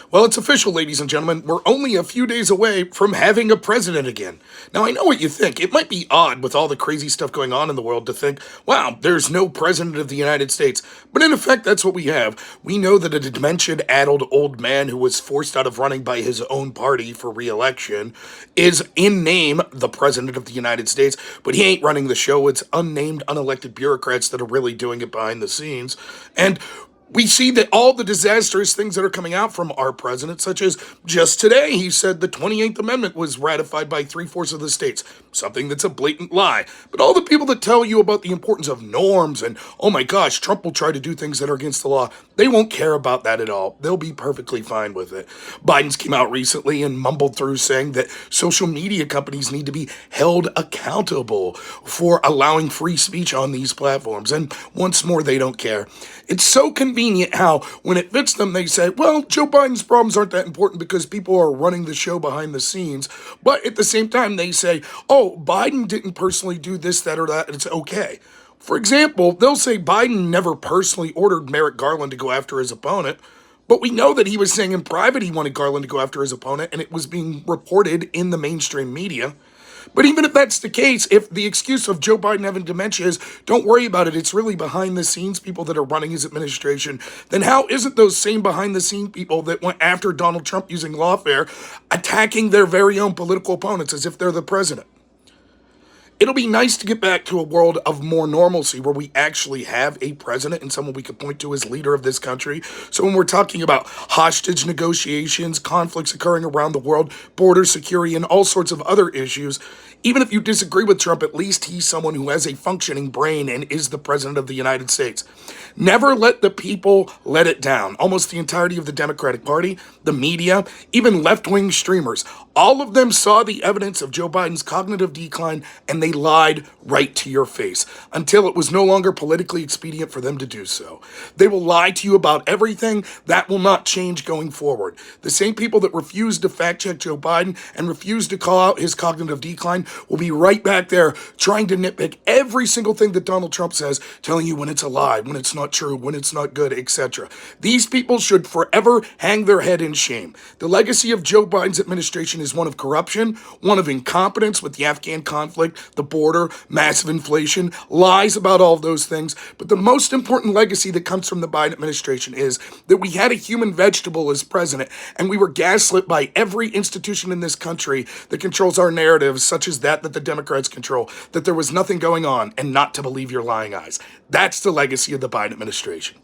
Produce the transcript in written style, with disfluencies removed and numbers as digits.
Well, it's official, ladies and gentlemen. We're only a few days away from having a president again. Now, I know what you think. It might be odd with all the crazy stuff going on in the world to think, wow, there's no president of the United States. But in effect, that's what we have. We know that a dementia-addled old man who was forced out of running by his own party for re-election is, in name, the president of the United States, but he ain't running the show. It's unnamed, unelected bureaucrats that are really doing it behind the scenes. And we see that all the disastrous things that are coming out from our president, such as just today, he said the 28th Amendment was ratified by three-fourths of the states, something that's a blatant lie. But all the people that tell you about the importance of norms and, oh my gosh, Trump will try to do things that are against the law, they won't care about that at all. They'll be perfectly fine with it. Biden's came out recently and mumbled through saying that social media companies need to be held accountable for allowing free speech on these platforms. And once more, they don't care. It's so convenient how, when it fits them, they say, well, Joe Biden's problems aren't that important because people are running the show behind the scenes. But at the same time, they say, oh, Biden didn't personally do this, that, or that, and it's okay. For example, they'll say Biden never personally ordered Merrick Garland to go after his opponent, but we know that he was saying in private he wanted Garland to go after his opponent, and it was being reported in the mainstream media. But even if that's the case, if the excuse of Joe Biden having dementia is, don't worry about it, it's really behind the scenes people that are running his administration, then how isn't those same behind the scene people that went after Donald Trump using lawfare attacking their very own political opponents as if they're the president? It'll be nice to get back to a world of more normalcy where we actually have a president and someone we could point to as leader of this country. So when we're talking about hostage negotiations, conflicts occurring around the world, border security, and all sorts of other issues, even if you disagree with Trump, at least he's someone who has a functioning brain and is the president of the United States. Never let the people let it down. Almost the entirety of the Democratic Party, the media, even left-wing streamers, all of them saw the evidence of Joe Biden's cognitive decline and they lied right to your face until it was no longer politically expedient for them to do so. They will lie to you about everything. That will not change going forward. The same people that refuse to fact-check Joe Biden and refuse to call out his cognitive decline will be right back there trying to nitpick every single thing that Donald Trump says, telling you when it's a lie, when it's not true, when it's not good, etc. These people should forever hang their head in shame. The legacy of Joe Biden's administration is one of corruption, one of incompetence with the Afghan conflict, the border, massive inflation, lies about all of those things. But the most important legacy that comes from the Biden administration is that we had a human vegetable as president, and we were gaslit by every institution in this country that controls our narratives, such as that the Democrats control, that there was nothing going on and not to believe your lying eyes. That's the legacy of the Biden administration.